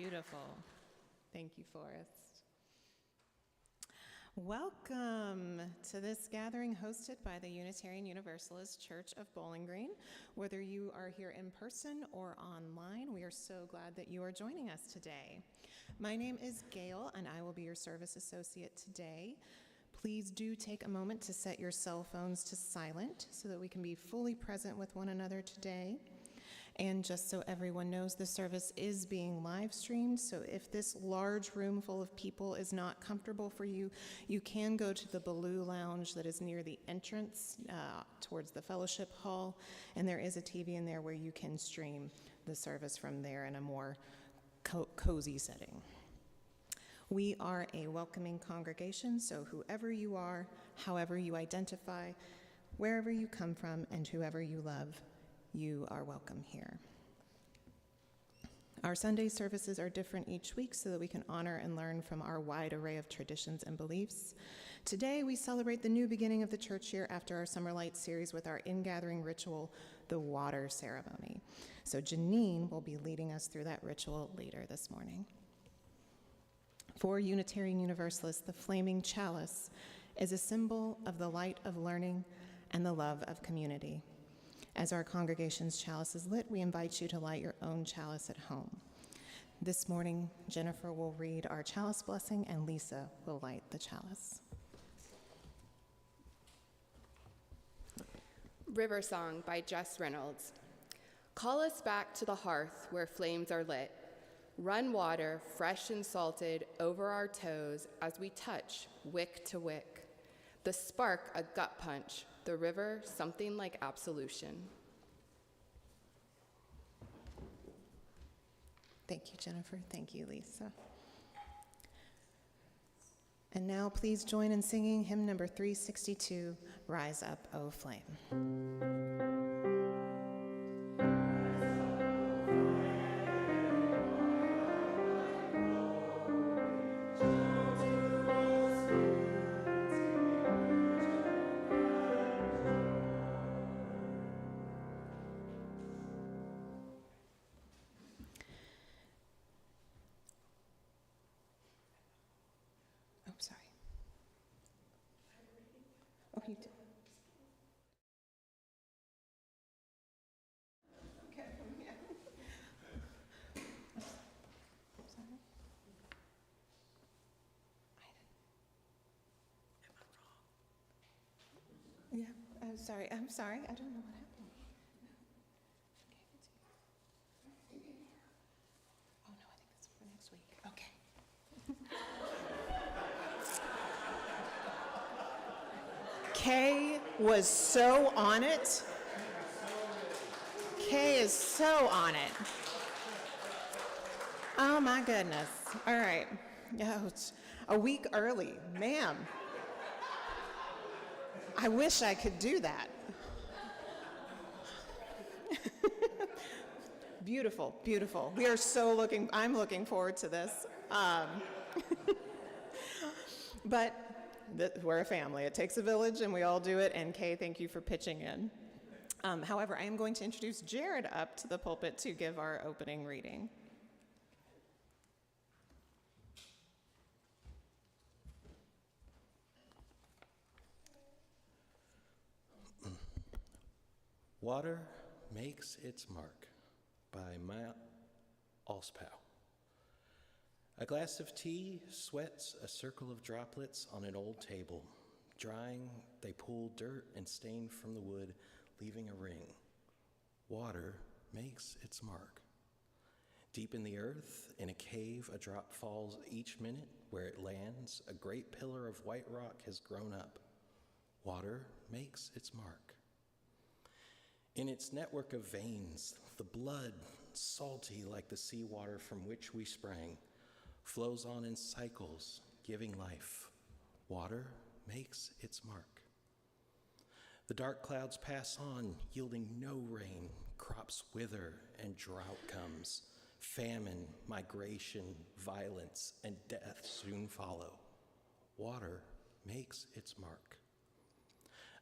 Beautiful. Thank you, Forrest. Welcome to this gathering hosted by the Unitarian Universalist Church of Bowling Green. Whether you are here in person or online, we are so glad that you are joining us today. My name is Gail, and I will be your service associate today. Please do take a moment to set your cell phones to silent so that we can be fully present with one another today. And just so everyone knows, the service is being live streamed, so if this large room full of people is not comfortable for you, you can go to the Baloo Lounge that is near the entrance towards the fellowship hall, and there is a TV in there where you can stream the service from there in a more cozy setting. We are a welcoming congregation, so whoever you are, however you identify, wherever you come from, and whoever you love, you are welcome here. Our Sunday services are different each week so that we can honor and learn from our wide array of traditions and beliefs. Today, we celebrate the new beginning of the church year after our Summer Light series with our Ingathering ritual, the water ceremony. So Janine will be leading us through that ritual later this morning. For Unitarian Universalists, the flaming chalice is a symbol of the light of learning and the love of community. As our congregation's chalice is lit, we invite you to light your own chalice at home. This morning, Jennifer will read our chalice blessing, and Lisa will light the chalice. River Song by Jess Reynolds. Call us back to the hearth where flames are lit. Run water, fresh and salted, over our toes as we touch wick to wick. The spark a gut punch, the river something like absolution. Thank you, Jennifer. Thank you, Lisa. And now please join in singing hymn number 362, Rise Up, O Flame. Oh, sorry. Oh, you did. Okay, yeah. Sorry. I didn't. Am I wrong? Yeah, I'm sorry. I don't know what happened. Oh, no, I think that's for next week. Okay. Kay was so on it. Kay is so on it. Oh my goodness. All right. Oh, it's a week early. Ma'am. I wish I could do that. Beautiful, beautiful. We are I'm looking forward to this. But we're a family. It takes a village, and we all do it. And Kay, thank you for pitching in. However, I am going to introduce Jared up to the pulpit to give our opening reading. Water Makes Its Mark by Matt Alspow. A glass of tea sweats a circle of droplets on an old table. Drying, they pull dirt and stain from the wood, leaving a ring. Water makes its mark. Deep in the earth, in a cave, a drop falls each minute. Where it lands, a great pillar of white rock has grown up. Water makes its mark. In its network of veins, the blood, salty like the seawater from which we sprang, flows on in cycles, giving life. Water makes its mark. The dark clouds pass on, yielding no rain. Crops wither and drought comes. Famine, migration, violence, and death soon follow. Water makes its mark.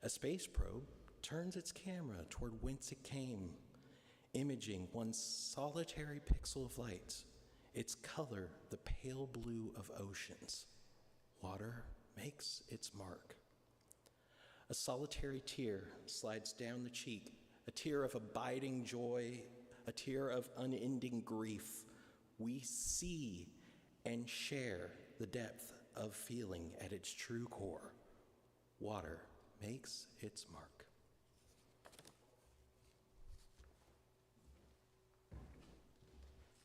A space probe turns its camera toward whence it came, imaging one solitary pixel of light. its color the pale blue of oceans. Water makes its mark. A solitary tear slides down the cheek, a tear of abiding joy, a tear of unending grief. We see and share the depth of feeling at its true core. Water makes its mark.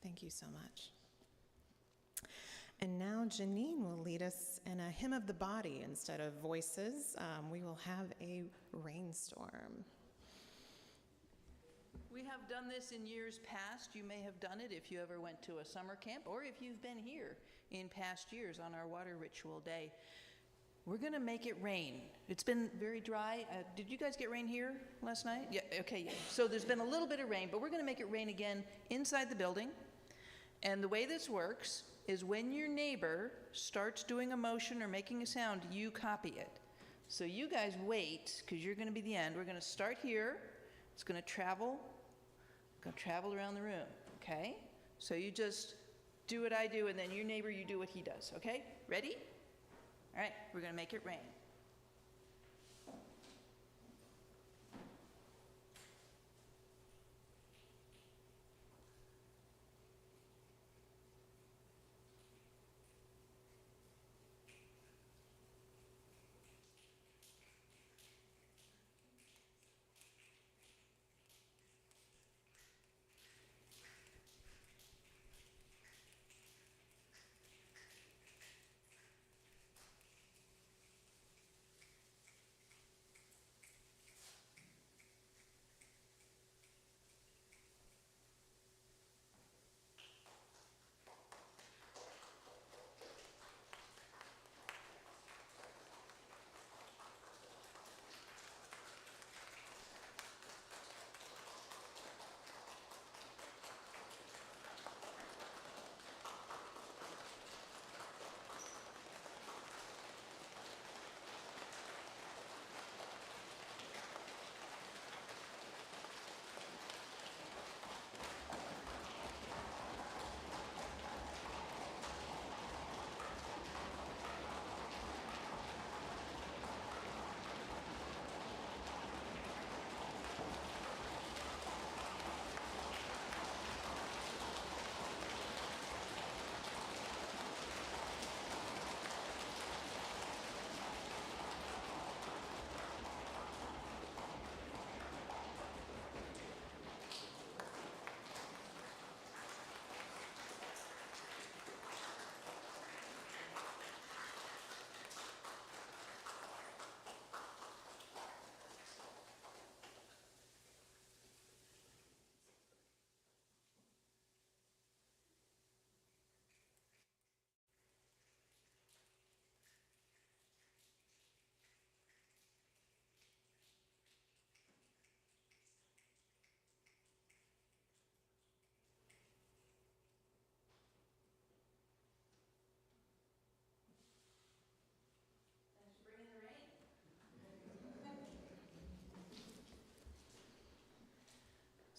Thank you so much. And now Janine will lead us in a hymn of the body. Instead of voices, we will have a rainstorm. We have done this in years past. You may have done it if you ever went to a summer camp or if you've been here in past years on our water ritual day. We're going to make it rain. It's been very dry. Did you guys get rain here last night? Yeah, okay. Yeah. So there's been a little bit of rain, but we're going to make it rain again inside the building. And the way this works is when your neighbor starts doing a motion or making a sound, you copy it. So you guys wait, because you're going to be the end. We're going to start here. It's going to travel around the room, okay? So you just do what I do, and then your neighbor, you do what he does, okay? Ready? All right, we're going to make it rain.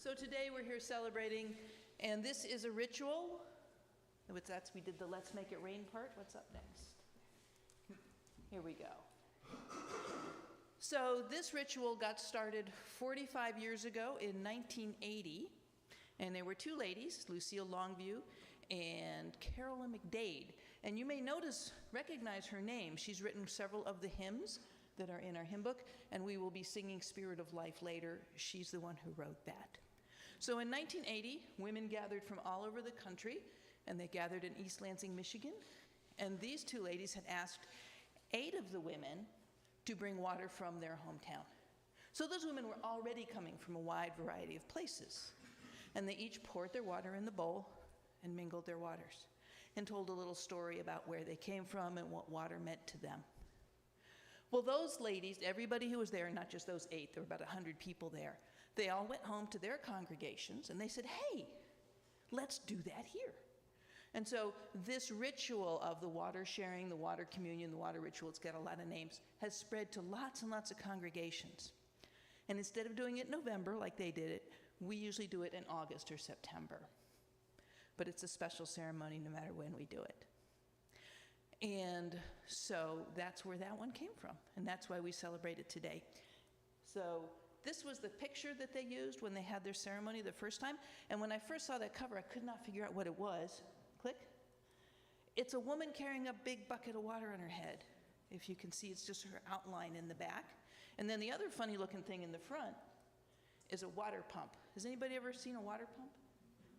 So today we're here celebrating, and this is a ritual. We did the Let's Make It Rain part. What's up next? Here we go. So this ritual got started 45 years ago in 1980, and there were two ladies, Lucille Longview and Carolyn McDade. And you may recognize her name. She's written several of the hymns that are in our hymn book, and we will be singing Spirit of Life later. She's the one who wrote that. So in 1980, women gathered from all over the country, and they gathered in East Lansing, Michigan. And these two ladies had asked 8 of the women to bring water from their hometown. So those women were already coming from a wide variety of places. And they each poured their water in the bowl and mingled their waters and told a little story about where they came from and what water meant to them. Well, those ladies, everybody who was there, not just those 8, there were about 100 people there, they all went home to their congregations and they said, hey, let's do that here. And so this ritual of the water sharing, the water communion, the water ritual, it's got a lot of names, has spread to lots and lots of congregations. And instead of doing it in November like they did it, we usually do it in August or September. but it's a special ceremony no matter when we do it. And so that's where that one came from, and that's why we celebrate it today. So this was the picture that they used when they had their ceremony the first time, and when I first saw that cover, I could not figure out what it was. Click. It's a woman carrying a big bucket of water on her head. If you can see, it's just her outline in the back. And then the other funny looking thing in the front is a water pump. Has anybody ever seen a water pump?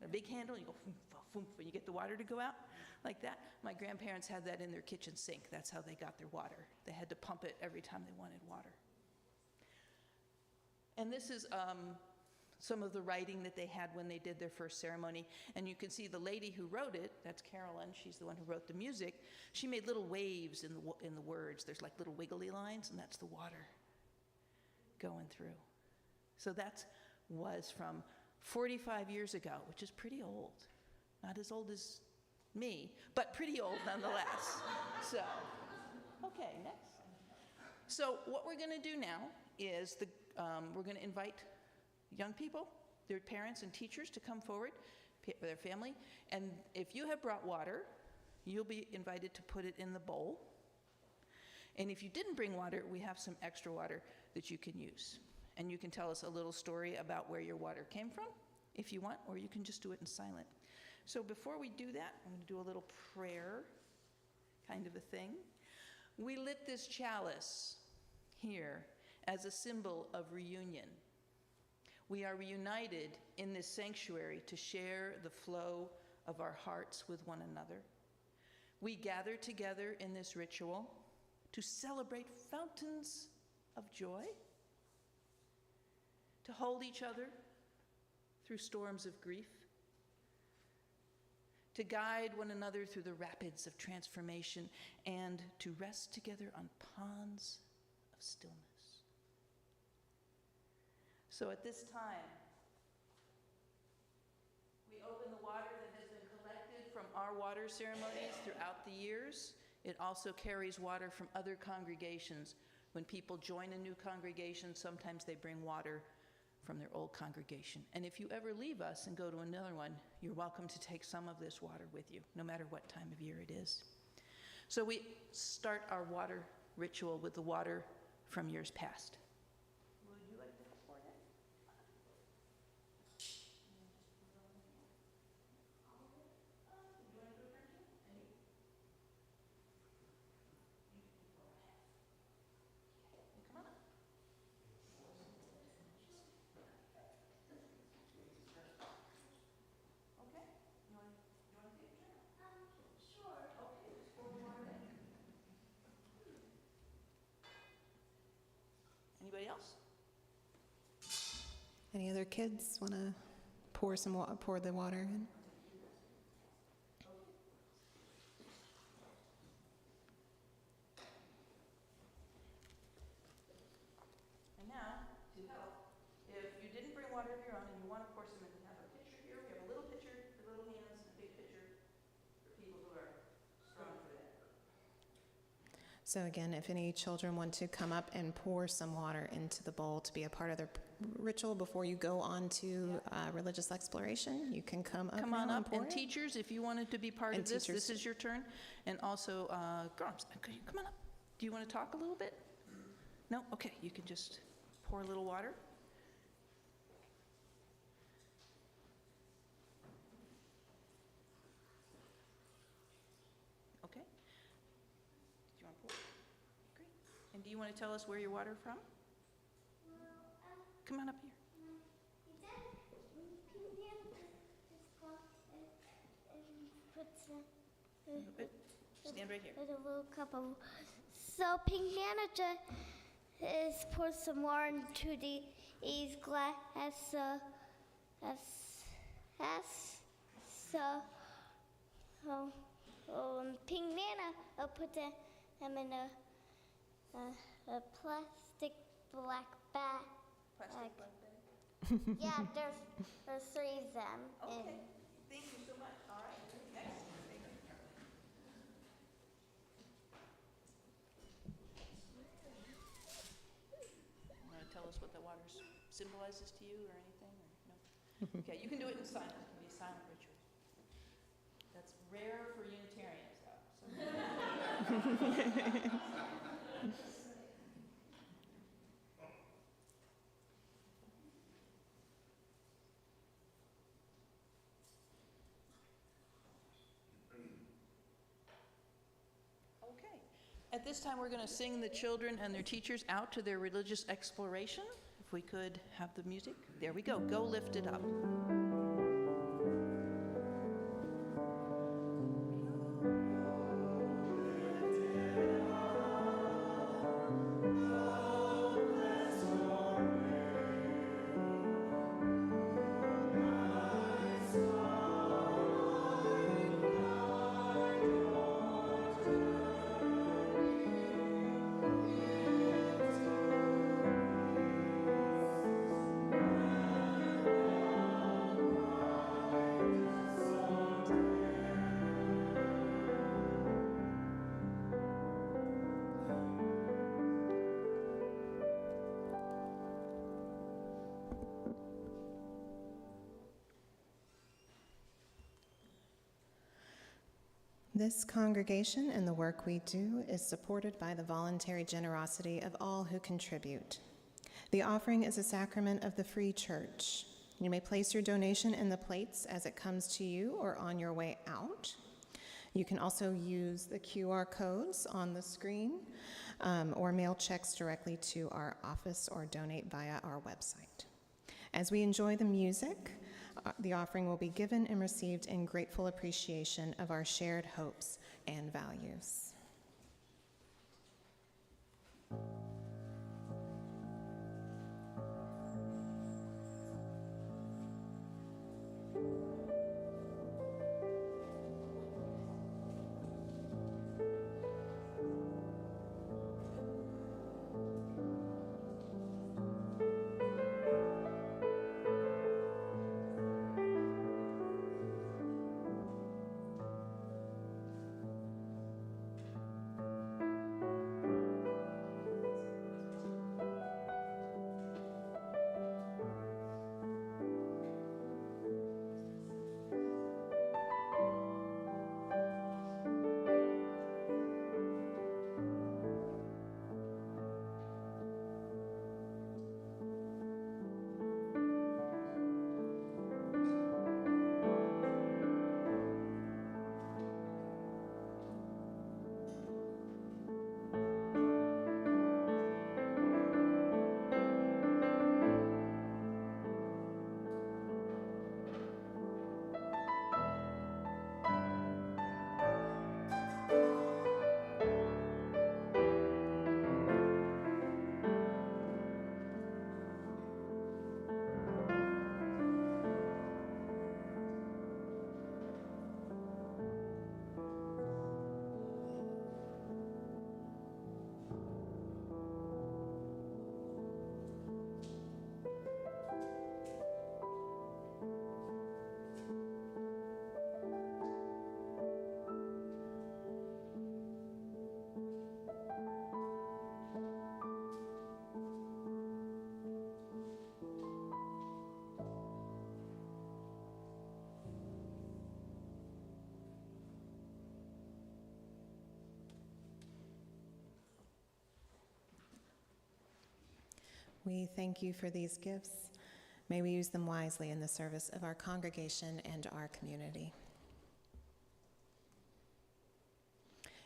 A big handle, you go foom, foom, and you get the water to go out like that. My grandparents had that in their kitchen sink. That's how they got their water. They had to pump it every time they wanted water. And this is some of the writing that they had when they did their first ceremony. And you can see the lady who wrote it, that's Carolyn, she's the one who wrote the music. She made little waves in the words. There's like little wiggly lines, and that's the water going through. So that was from 45 years ago, which is pretty old. Not as old as me, but pretty old nonetheless. So, okay, next. So what we're going to do now is we're going to invite young people, their parents and teachers to come forward, their family. And if you have brought water, you'll be invited to put it in the bowl. And if you didn't bring water, we have some extra water that you can use. And you can tell us a little story about where your water came from, if you want, or you can just do it in silent. So before we do that, I'm going to do a little prayer kind of a thing. We lit this chalice here as a symbol of reunion. We are reunited in this sanctuary to share the flow of our hearts with one another. We gather together in this ritual to celebrate fountains of joy, to hold each other through storms of grief, to guide one another through the rapids of transformation, and to rest together on ponds of stillness. So at this time, we open the water that has been collected from our water ceremonies throughout the years. It also carries water from other congregations. When people join a new congregation, sometimes they bring water from their old congregation. And if you ever leave us and go to another one, you're welcome to take some of this water with you, no matter what time of year it is. So we start our water ritual with the water from years past. Would you like to pour that? Come on up. Okay. You want to take a turn? Sure. Okay, just pour the water in. Anybody else? Any other kids want to pour the water in? And now, to help, if you didn't bring water of your own and you want to pour some in, we have a pitcher here. We have a little pitcher for little hands and a big pitcher for people who are strong for that. So again, if any children want to come up and pour some water into the bowl to be a part of their ritual before you go on to religious exploration, you can come up Come now on and up, pour and it. teachers, if you wanted to be part And of this, teachers. this is your turn. And also, girls, come on up. Do you want to talk a little bit? No? Okay, you can just pour a little water. Okay. Do you want to pour? Great. And do you want to tell us where your water from? Come on up here. Stand right here. With a little cup of. So Pink Nana is pour some water into these glass. Pink Nana put them in a plastic black bag. Plastic black bag. Yeah, there's 3 of them. Okay, thank you so much. All right, next. Want to tell us what the water symbolizes to you or anything? Or no? Okay, you can do it in silence. It can be a silent ritual. Rare for Unitarians, though. Okay. At this time, we're going to sing the children and their teachers out to their religious exploration. If we could have the music. There we go. Go lift it up. This congregation and the work we do is supported by the voluntary generosity of all who contribute. The offering is a sacrament of the free church. You may place your donation in the plates as it comes to you or on your way out. You can also use the QR codes on the screen or mail checks directly to our office or donate via our website. As we enjoy the music, the offering will be given and received in grateful appreciation of our shared hopes and values. We thank you for these gifts. May we use them wisely in the service of our congregation and our community.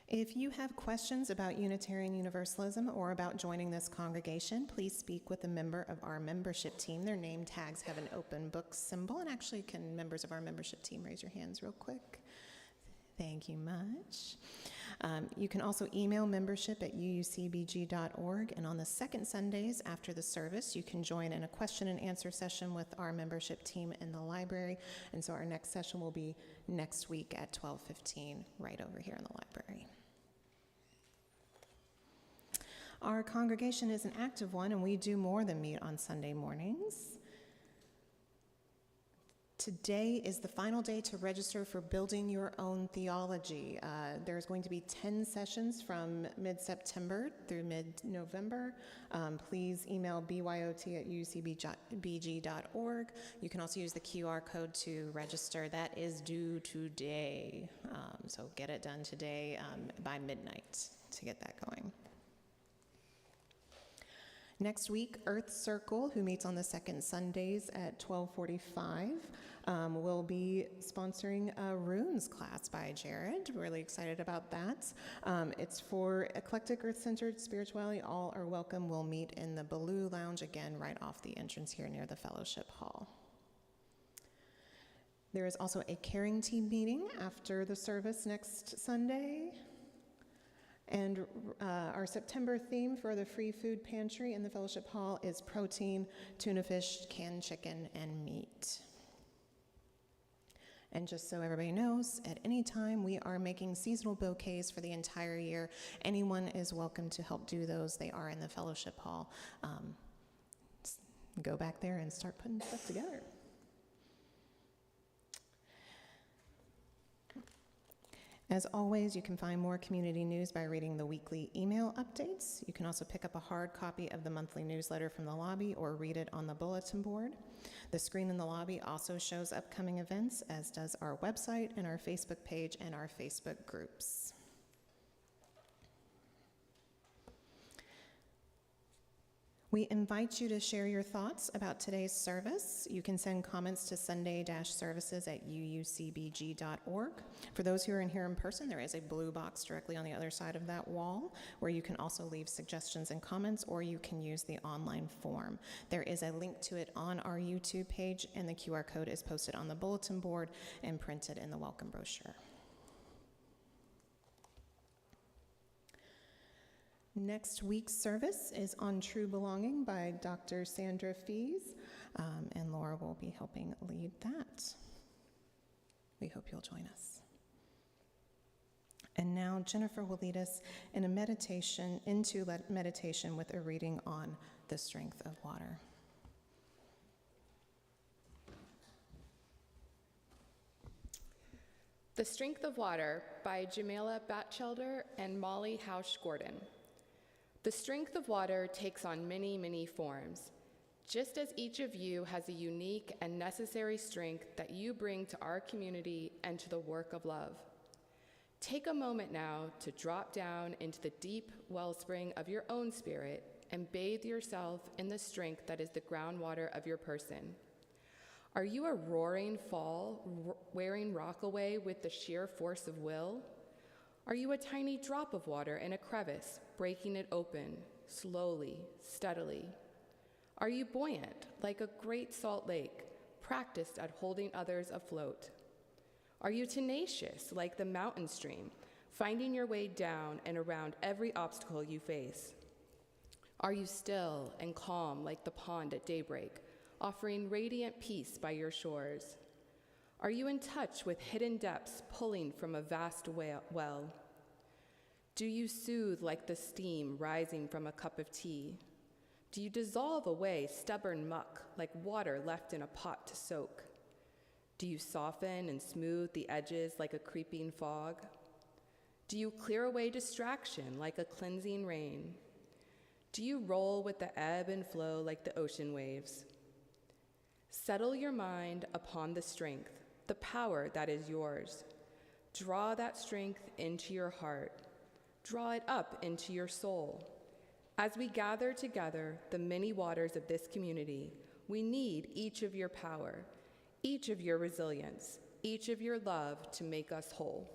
If you have questions about Unitarian Universalism or about joining this congregation, please speak with a member of our membership team. Their name tags have an open book symbol, and actually can members of our membership team raise your hands real quick? Thank you much. You can also email membership@uucbg.org, and on the second Sundays after the service, you can join in a question and answer session with our membership team in the library. And so our next session will be next week at 12:15, right over here in the library. Our congregation is an active one, and we do more than meet on Sunday mornings. Today is the final day to register for Building Your Own Theology. There's going to be 10 sessions from mid-September through mid-November. Please email byot@ucbg.org. You can also use the QR code to register. That is due today, so get it done today by midnight to get that going. Next week, Earth Circle, who meets on the second Sundays at 12:45, will be sponsoring a runes class by Jared. Really excited about that. It's for eclectic, earth-centered spirituality. All are welcome. We'll meet in the Baloo Lounge, again, right off the entrance here near the fellowship hall. There is also a caring team meeting after the service next Sunday. And our September theme for the free food pantry in the fellowship hall is protein, tuna fish, canned chicken, and meat. And just so everybody knows, at any time we are making seasonal bouquets for the entire year. Anyone is welcome to help do those. They are in the fellowship hall. Go back there and start putting stuff together. As always, you can find more community news by reading the weekly email updates. You can also pick up a hard copy of the monthly newsletter from the lobby or read it on the bulletin board. The screen in the lobby also shows upcoming events, as does our website and our Facebook page and our Facebook groups. We invite you to share your thoughts about today's service. You can send comments to sunday-services@uucbg.org. For those who are in here in person, there is a blue box directly on the other side of that wall where you can also leave suggestions and comments, or you can use the online form. There is a link to it on our YouTube page, and the QR code is posted on the bulletin board and printed in the welcome brochure. Next week's service is on True Belonging by Dr. Sandra Fees, and Laura will be helping lead that. We hope you'll join us. And now Jennifer will lead us in a meditation with a reading on the strength of water. The Strength of Water by Jamila Batchelder and Molly Hausch-Gordon. The strength of water takes on many, many forms. Just as each of you has a unique and necessary strength that you bring to our community and to the work of love. Take a moment now to drop down into the deep wellspring of your own spirit and bathe yourself in the strength that is the groundwater of your person. Are you a roaring fall, wearing rock away with the sheer force of will? Are you a tiny drop of water in a crevice, breaking it open, slowly, steadily? Are you buoyant, like a great salt lake, practiced at holding others afloat? Are you tenacious, like the mountain stream, finding your way down and around every obstacle you face? Are you still and calm, like the pond at daybreak, offering radiant peace by your shores? Are you in touch with hidden depths pulling from a vast well? Do you soothe like the steam rising from a cup of tea? Do you dissolve away stubborn muck like water left in a pot to soak? Do you soften and smooth the edges like a creeping fog? Do you clear away distraction like a cleansing rain? Do you roll with the ebb and flow like the ocean waves? Settle your mind upon the strength, the power that is yours. Draw that strength into your heart. Draw it up into your soul. As we gather together the many waters of this community, we need each of your power, each of your resilience, each of your love to make us whole.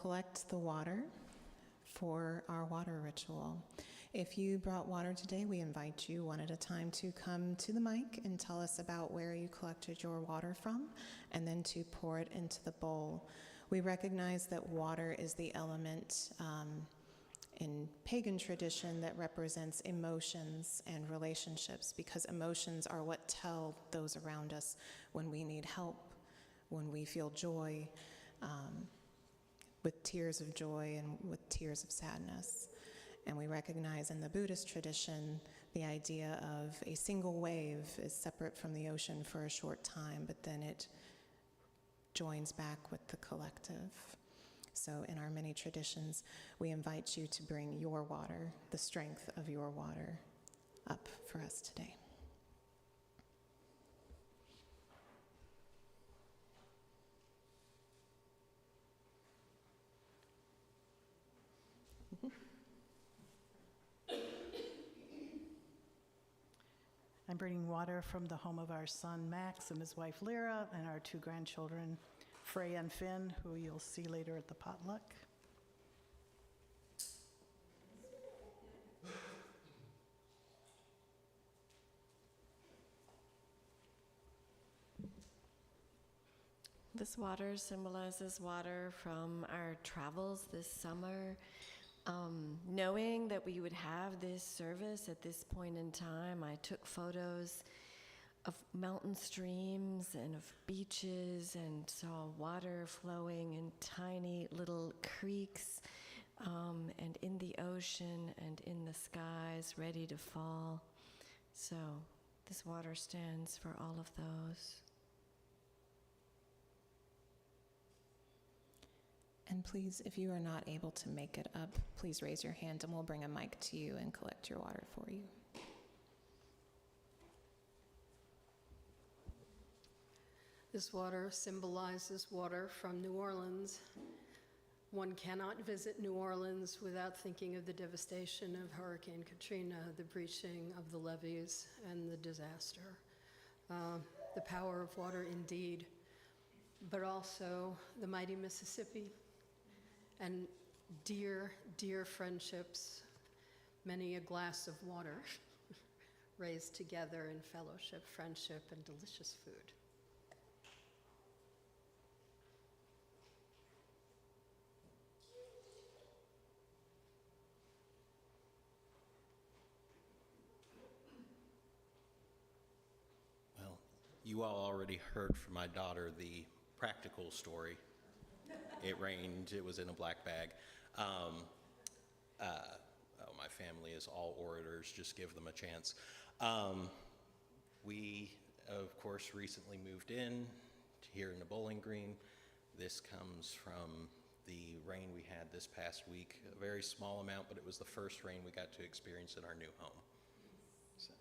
collect the water for our water ritual. If you brought water today, we invite you one at a time to come to the mic and tell us about where you collected your water from, and then to pour it into the bowl. We recognize that water is the element in pagan tradition that represents emotions and relationships, because emotions are what tell those around us when we need help, when we feel joy, with tears of joy and with tears of sadness. And we recognize in the Buddhist tradition the idea of a single wave is separate from the ocean for a short time, but then it joins back with the collective. So in our many traditions, we invite you to bring your water, the strength of your water, up for us today. I'm bringing water from the home of our son Max and his wife Lyra and our 2 grandchildren, Freya and Finn, who you'll see later at the potluck. This water symbolizes water from our travels this summer. Knowing that we would have this service at this point in time, I took photos of mountain streams and of beaches and saw water flowing in tiny little creeks and in the ocean and in the skies ready to fall. So this water stands for all of those. And please, if you are not able to make it up, please raise your hand and we'll bring a mic to you and collect your water for you. This water symbolizes water from New Orleans. One cannot visit New Orleans without thinking of the devastation of Hurricane Katrina, the breaching of the levees, and the disaster. The power of water indeed, but also the mighty Mississippi, and dear, dear friendships, many a glass of water raised together in fellowship, friendship, and delicious food. Well, you all already heard from my daughter the practical story. It rained, it was in a black bag. My family is all orators, just give them a chance. We, of course, recently moved in here in the Bowling Green. This comes from the rain we had this past week. A very small amount, but it was the first rain we got to experience in our new home. So.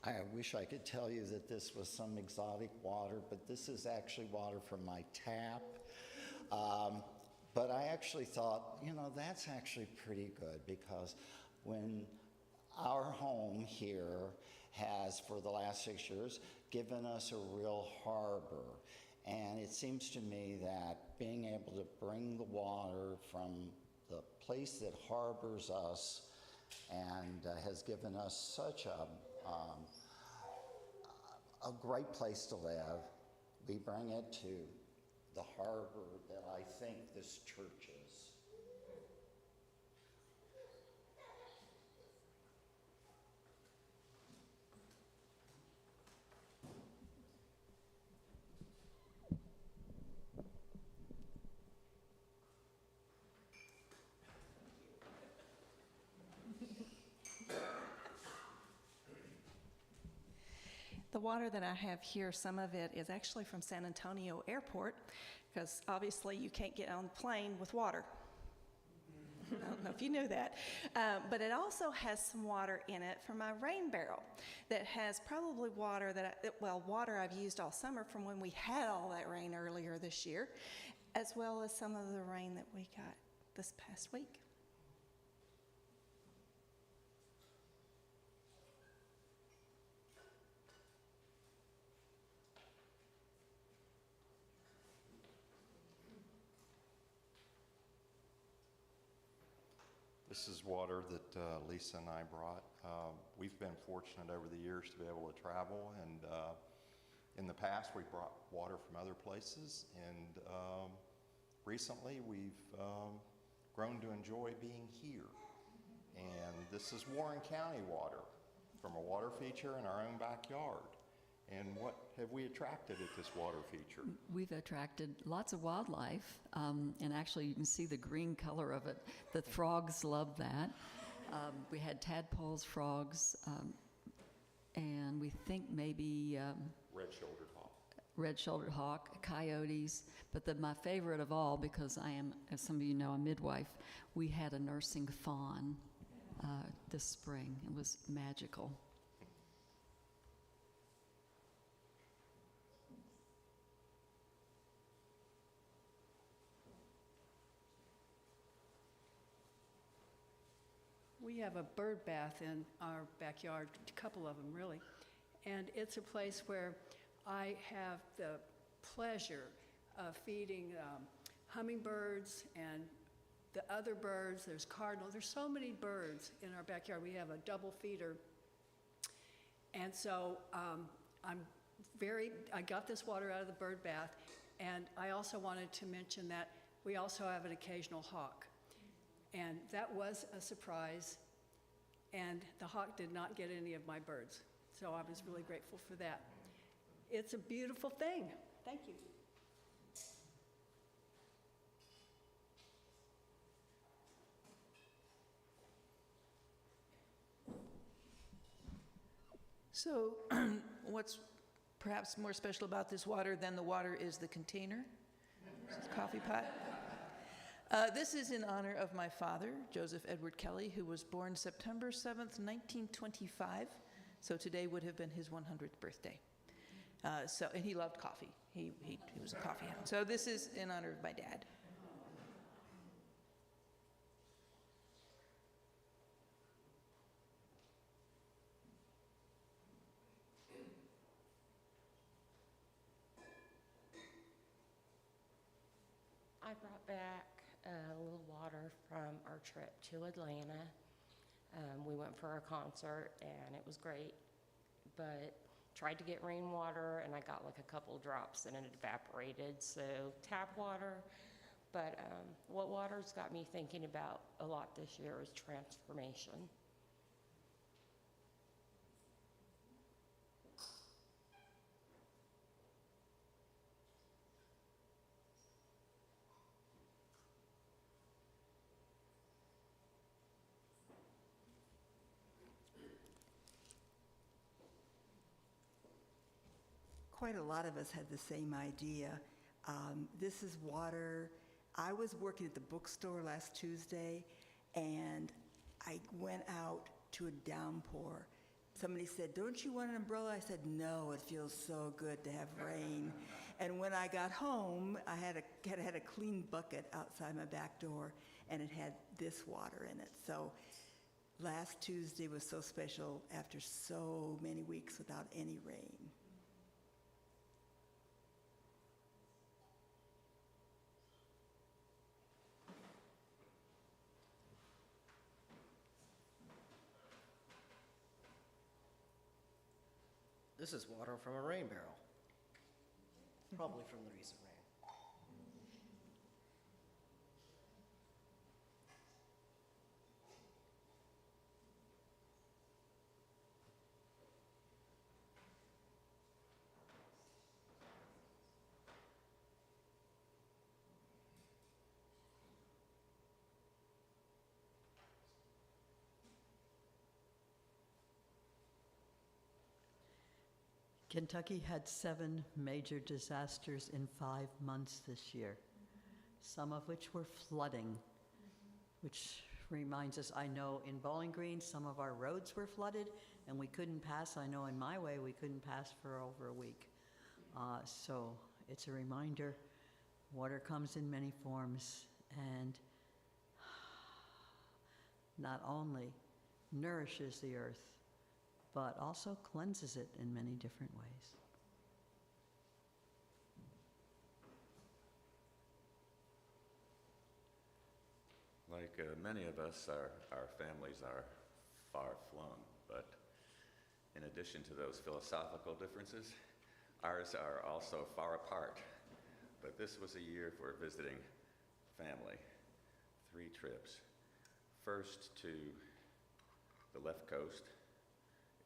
I wish I could tell you that this was some exotic water, but this is actually water from my tap. But I actually thought, you know, that's actually pretty good, because when our home here has, for the last 6 years, given us a real harbor. And it seems to me that being able to bring the water from the place that harbors us and has given us such a great place to live, we bring it to the harbor that I think this church is. The water that I have here, some of it is actually from San Antonio Airport, because obviously you can't get on a plane with water. I don't know if you knew that. But it also has some water in it from my rain barrel that has probably water water I've used all summer from when we had all that rain earlier this year, as well as some of the rain that we got this past week. This is water that Lisa and I brought. We've been fortunate over the years to be able to travel, and in the past we brought water from other places, and recently we've grown to enjoy being here. And this is Warren County water from a water feature in our own backyard. And what have we attracted at this water feature? We've attracted lots of wildlife, and actually you can see the green color of it. The frogs love that. We had tadpoles, frogs, and we think maybe Red-shouldered hawk. red-shouldered hawk, coyotes, but my favorite of all, because I am, as some of you know, a midwife, we had a nursing fawn this spring. It was magical. We have a bird bath in our backyard, a couple of them really, and it's a place where I have the pleasure of feeding hummingbirds and the other birds. There's cardinals. There's so many birds in our backyard. We have a double feeder, and so I got this water out of the bird bath, and I also wanted to mention that we also have an occasional hawk. And that was a surprise, and the hawk did not get any of my birds. So I was really grateful for that. It's a beautiful thing. Thank you. So what's perhaps more special about this water than the water is the container? This is coffee pot. This is in honor of my father, Joseph Edward Kelly, who was born September 7th, 1925. So today would have been his 100th birthday. And he loved coffee. He was a coffee hound. So this is in honor of my dad. I brought back a little water from our trip to Atlanta. We went for a concert and it was great, but tried to get rainwater and I got like a couple drops and it evaporated, so tap water. But what water's got me thinking about a lot this year is transformation. Quite a lot of us had the same idea. This is water. I was working at the bookstore last Tuesday, and I went out to a downpour. Somebody said, "Don't you want an umbrella?" I said, "No, it feels so good to have rain." And when I got home, I had a clean bucket outside my back door, and it had this water in it. So last Tuesday was so special after so many weeks without any rain. This is water from a rain barrel, probably from the recent rain. Kentucky had 7 major disasters in 5 months this year, some of which were flooding, which reminds us, I know in Bowling Green, some of our roads were flooded and we couldn't pass. I know in my way, we couldn't pass for over a week. So it's a reminder, water comes in many forms and not only nourishes the earth, but also cleanses it in many different ways. Like Like many of us, our families are far-flung, but in addition to those philosophical differences, ours are also far apart. But this was a year for visiting family. 3 trips. First to the left coast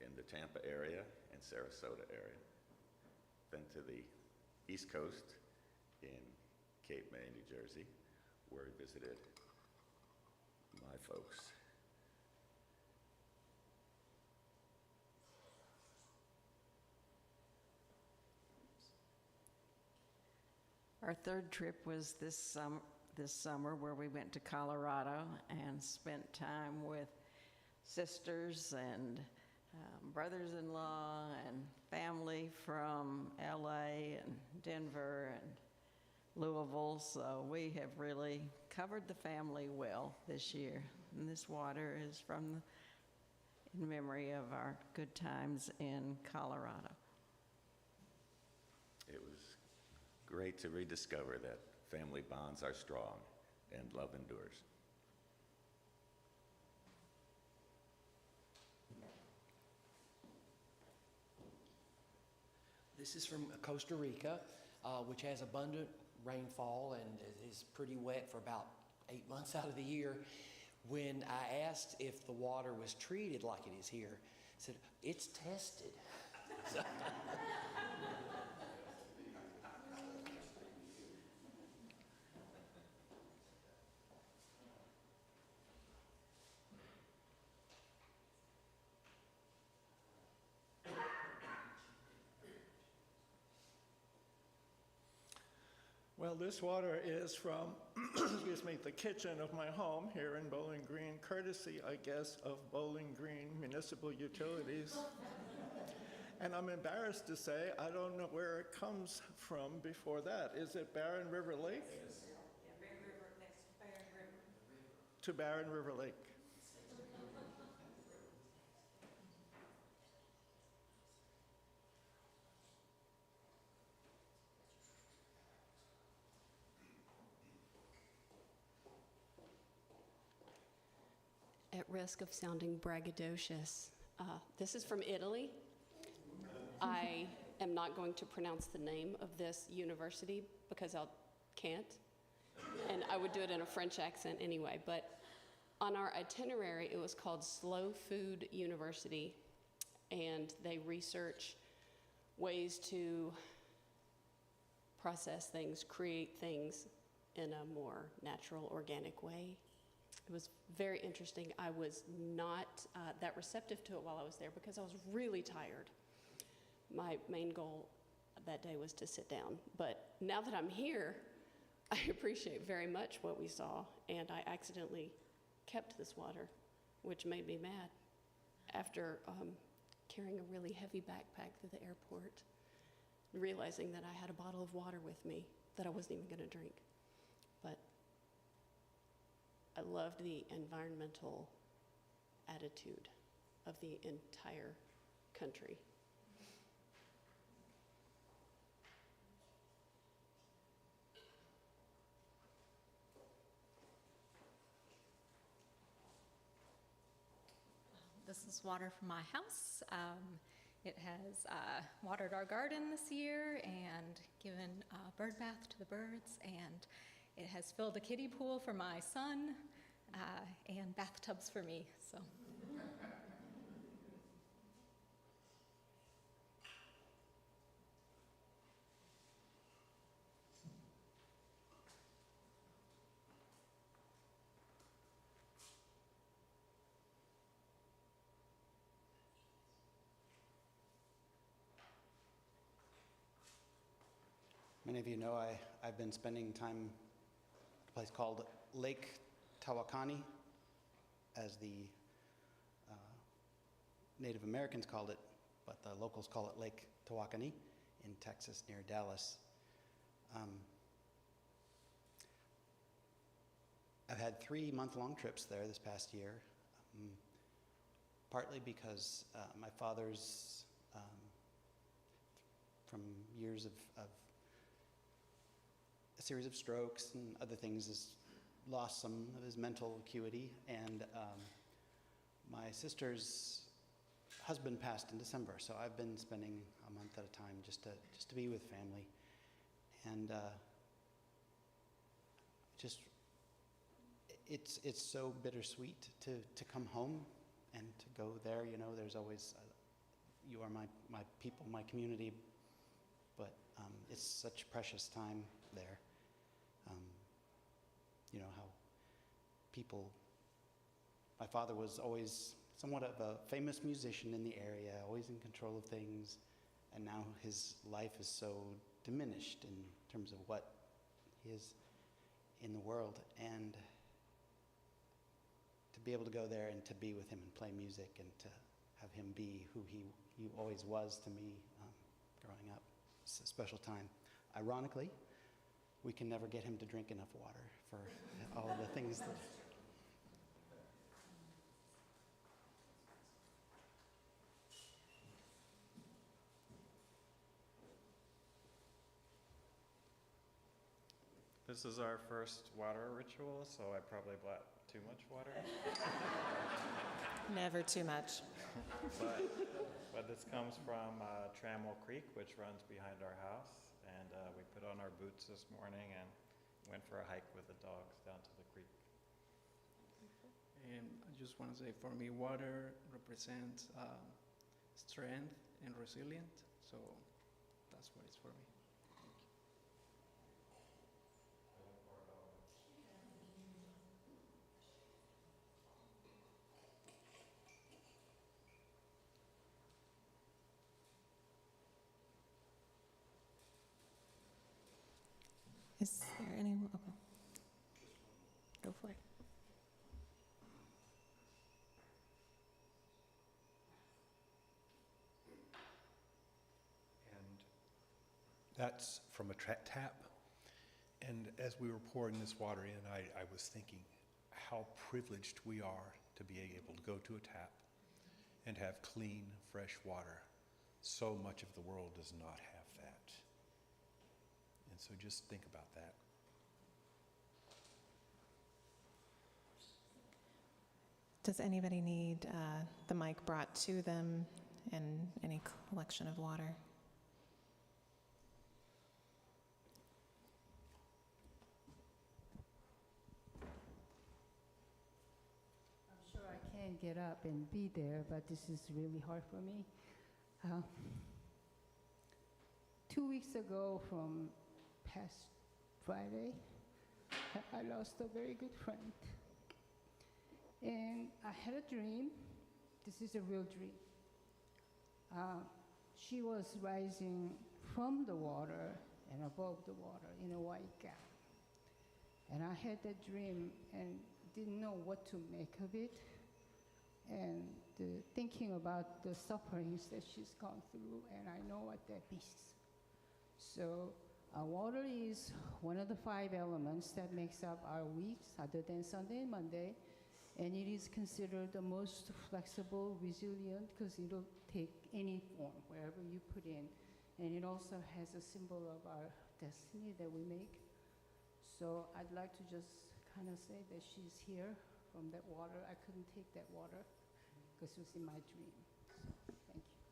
in the Tampa area and Sarasota area. Then to the East Coast in Cape May, New Jersey, where we visited my folks. Our third trip was this summer where we went to Colorado and spent time with sisters and brothers-in-law and family from LA and Denver and Louisville. So we have really covered the family well this year. And this water is in memory of our good times in Colorado. It was great to rediscover that family bonds are strong and love endures. This is from Costa Rica, which has abundant rainfall and is pretty wet for about 8 months out of the year. When I asked if the water was treated like it is here, I said, it's tested. Well, this water is from, excuse me, the kitchen of my home here in Bowling Green, courtesy, I guess, of Bowling Green Municipal Utilities. And I'm embarrassed to say I don't know where it comes from before that. Is it Barren River Lake? Yes. Yeah, Red River, next to Barren River. To Barren River Lake. At risk of sounding braggadocious, this is from Italy. I am not going to pronounce the name of this university because I can't, and I would do it in a French accent anyway, but on our itinerary, it was called Slow Food University, and they research ways to process things, create things in a more natural, organic way. It was very interesting. I was not that receptive to it while I was there because I was really tired. My main goal that day was to sit down. But now that I'm here, I appreciate very much what we saw, and I accidentally kept this water, which made me mad after carrying a really heavy backpack through the airport, realizing that I had a bottle of water with me that I wasn't even going to drink. But I loved the environmental attitude of the entire country. This is water from my house. It has watered our garden this year and given a bird bath to the birds, and it has filled a kiddie pool for my son and bathtubs for me. So. Many of you know I've been spending time at a place called Lake Tawakoni, as the Native Americans called it, but the locals call it Lake Tawakoni in Texas near Dallas. I've had 3 month-long trips there this past year, partly because my father's, from years of a series of strokes and other things, is lost some of his mental acuity, and my sister's husband passed in December, so I've been spending a month at a time just to be with family, and it's so bittersweet to come home and to go there. You know, there's always you are my people, my community, but it's such precious time there. You know how people. My father was always somewhat of a famous musician in the area, always in control of things, and now his life is so diminished in terms of what he is in the world, and to be able to go there and to be with him and play music and to have him be who he always was to me growing up, it's a special time. Ironically, we can never get him to drink enough water for all the things that... This is our first water ritual, so I probably brought too much water. Never too much. But this comes from Trammell Creek, which runs behind our house. And we put on our boots this morning and went for a hike with the dogs down to the creek. And I just want to say, for me, water represents strength and resilience. So that's what it's for me. Is there anyone? Okay. Go for it. And that's from a tap. And as we were pouring this water in, I was thinking how privileged we are to be able to go to a tap and have clean, fresh water. So much of the world does not have that. And so just think about that. Does anybody need the mic brought to them and any collection of water? I'm sure I can get up and be there, but this is really hard for me. 2 weeks ago from past Friday, I lost a very good friend. And I had a dream. This is a real dream. She was rising from the water and above the water in a white gown. And I had that dream and didn't know what to make of it. And thinking about the sufferings that she's gone through, and I know what that means. So water is one of the 5 elements that makes up our weeks, other than Sunday and Monday. And it is considered the most flexible, resilient, because it'll take any form, wherever you put in. And it also has a symbol of our destiny that we make. So I'd like to just kind of say that she's here from that water. I couldn't take that water because it was in my dream. So thank you.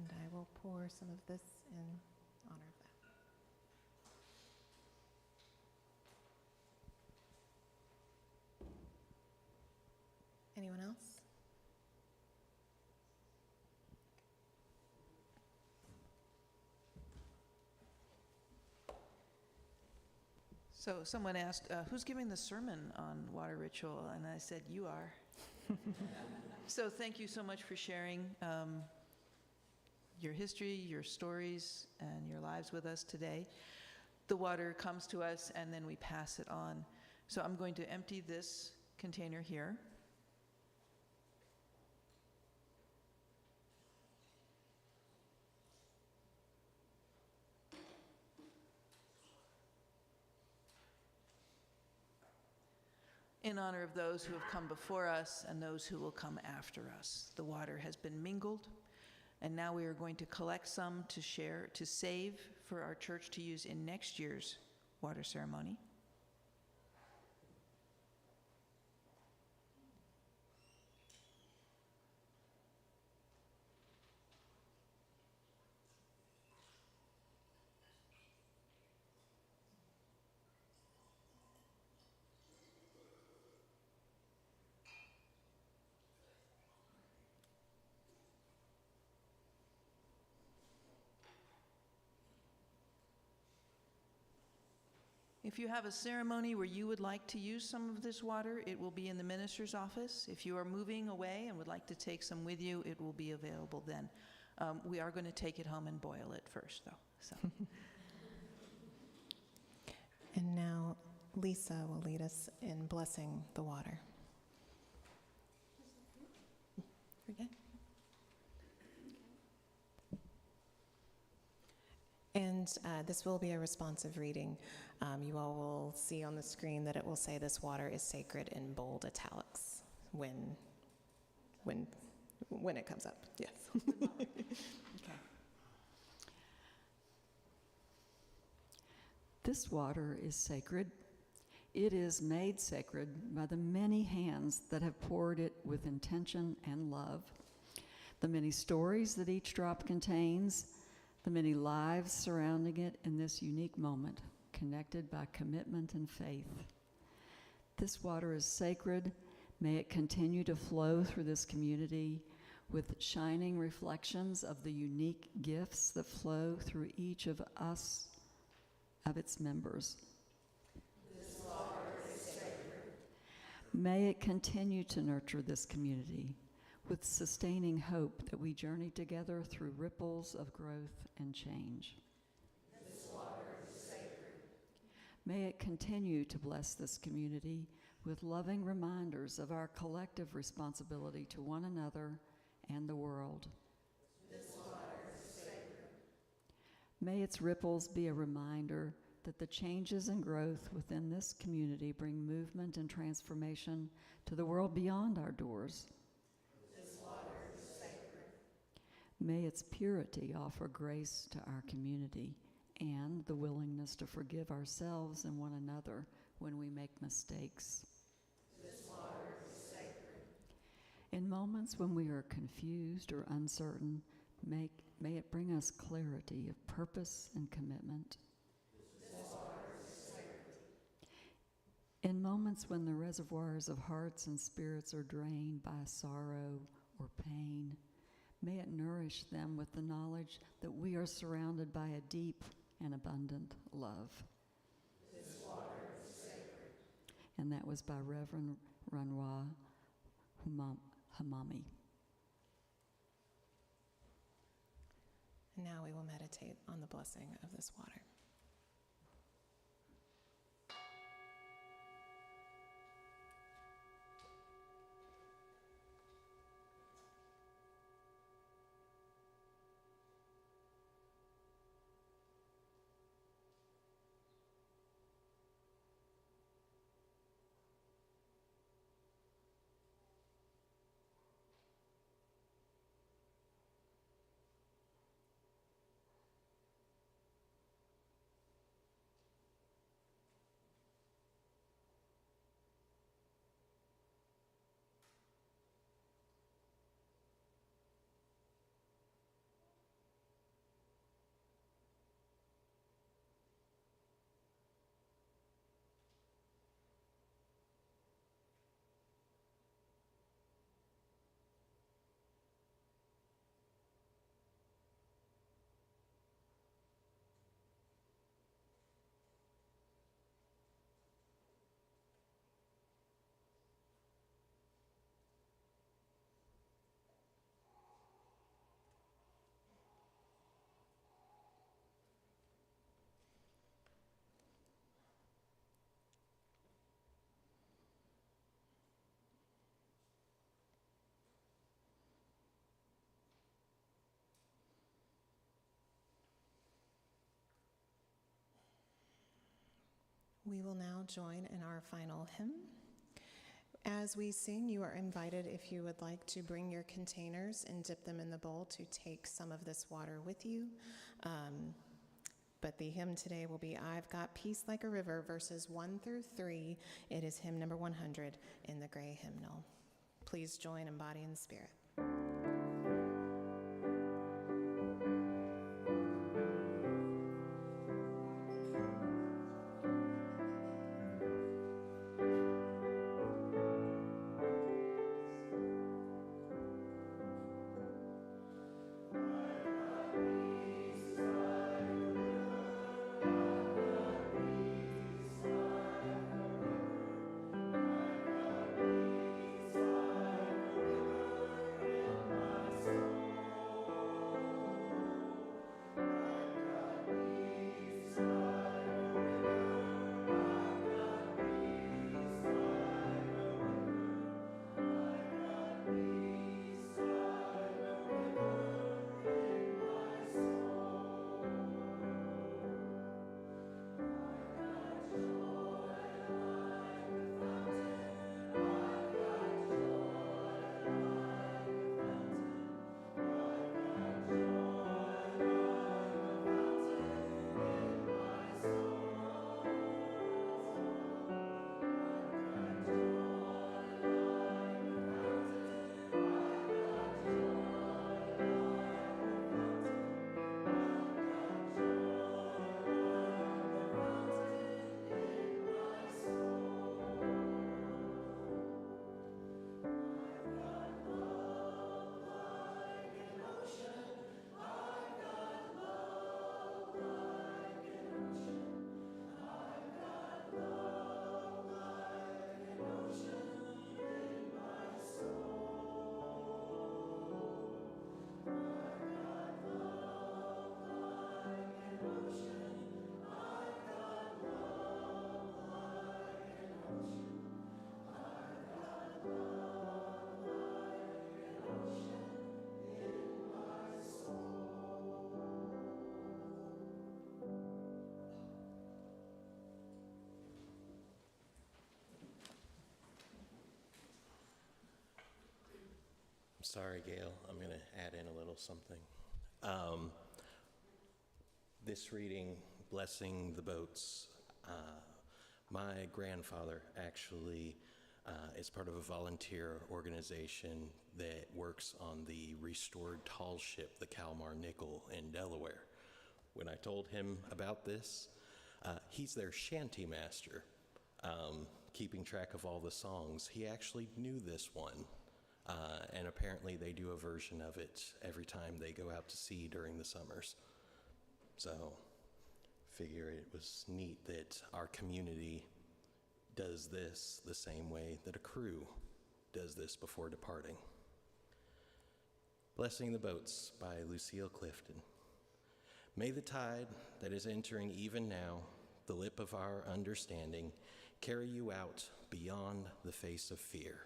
And I will pour some of this in honor of that. Anyone else? So someone asked, who's giving the sermon on water ritual? And I said, you are. So thank you so much for sharing your history, your stories, and your lives with us today. The water comes to us and then we pass it on. So I'm going to empty this container here. In honor of those who have come before us and those who will come after us. The water has been mingled, and now we are going to collect some to share, to save for our church to use in next year's water ceremony. If you have a ceremony where you would like to use some of this water, it will be in the minister's office. If you are moving away and would like to take some with you, it will be available then. We are going to take it home and boil it first, though. So. And now Lisa will lead us in blessing the water. Okay. And this will be a responsive reading. You all will see on the screen that it will say this water is sacred in bold italics when it comes up. Yes. Okay. This water is sacred. It is made sacred by the many hands that have poured it with intention and love, the many stories that each drop contains, the many lives surrounding it in this unique moment, connected by commitment and faith. This water is sacred. May it continue to flow through this community with shining reflections of the unique gifts that flow through each of us, of its members. This water is sacred. May it continue to nurture this community with sustaining hope that we journey together through ripples of growth and change. This water is sacred. May it continue to bless this community with loving reminders of our collective responsibility to one another and the world. This water is sacred. May its ripples be a reminder that the changes and growth within this community bring movement and transformation to the world beyond our doors. This water is sacred. May its purity offer grace to our community and the willingness to forgive ourselves and one another when we make mistakes. This water is sacred. In moments when we are confused or uncertain, may it bring us clarity of purpose and commitment. This water is sacred. In moments when the reservoirs of hearts and spirits are drained by sorrow or pain, may it nourish them with the knowledge that we are surrounded by a deep and abundant love. This water is sacred. And that was by Reverend Ranwa Hamami. And now we will meditate on the blessing of this water. We will now join in our final hymn. As we sing, you are invited, if you would like, to bring your containers and dip them in the bowl to take some of this water with you. But the hymn today will be I've Got Peace Like a River, verses 1 through 3. It is hymn number 100 in the gray hymnal. Please join in body and spirit. Sorry, Gail, I'm going to add in a little something. This reading, Blessing the Boats, my grandfather actually is part of a volunteer organization that works on the restored tall ship, the Kalmar Nickel in Delaware. When I told him about this, he's their shanty master, keeping track of all the songs. He actually knew this one. And apparently they do a version of it every time they go out to sea during the summers. So, figure it was neat that our community does this the same way that a crew does this before departing. Blessing the Boats by Lucille Clifton. May the tide that is entering even now, the lip of our understanding, carry you out beyond the face of fear.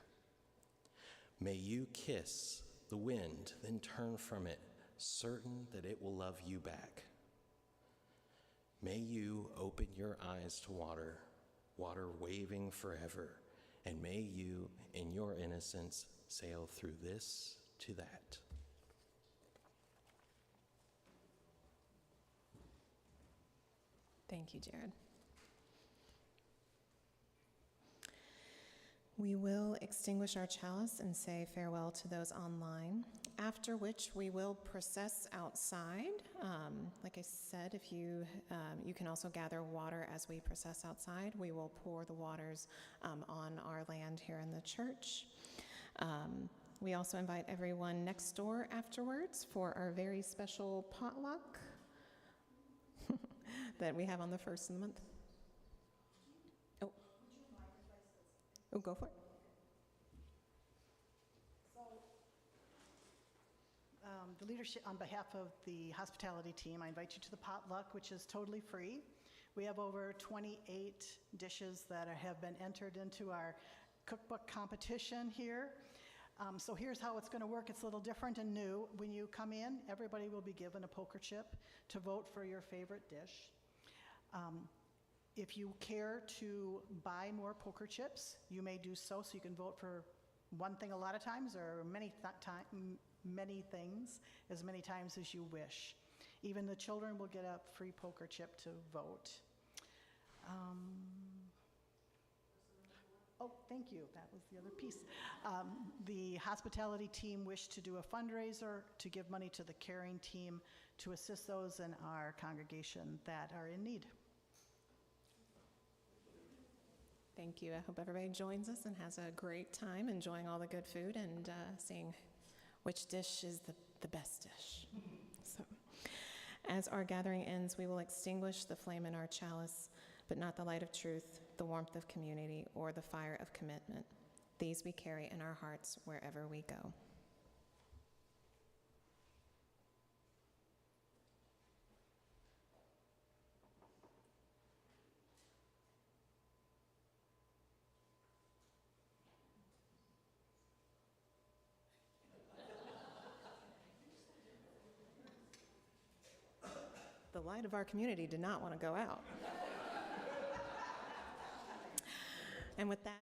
May you kiss the wind, then turn from it, certain that it will love you back. May you open your eyes to water, water waving forever, and may you, in your innocence, sail through this to that. Thank you, Jared. We will extinguish our chalice and say farewell to those online, after which we will process outside. Like I said, if you can also gather water as we process outside. We will pour the waters on our land here in the church. We also invite everyone next door afterwards for our very special potluck that we have on the first of the month. Oh, go for it. The leadership, on behalf of the hospitality team, I invite you to the potluck, which is totally free. We have over 28 dishes that have been entered into our cookbook competition here. So here's how it's going to work. It's a little different and new. When you come in, everybody will be given a poker chip to vote for your favorite dish. If you care to buy more poker chips, you may do so you can vote for one thing a lot of times or many things as many times as you wish. Even the children will get a free poker chip to vote. Oh, thank you. That was the other piece. The hospitality team wished to do a fundraiser to give money to the caring team to assist those in our congregation that are in need. Thank you. I hope everybody joins us and has a great time enjoying all the good food and seeing which dish is the best dish. So, as our gathering ends, we will extinguish the flame in our chalice, but not the light of truth, the warmth of community, or the fire of commitment. These we carry in our hearts wherever we go. The light of our community did not want to go out. And with that,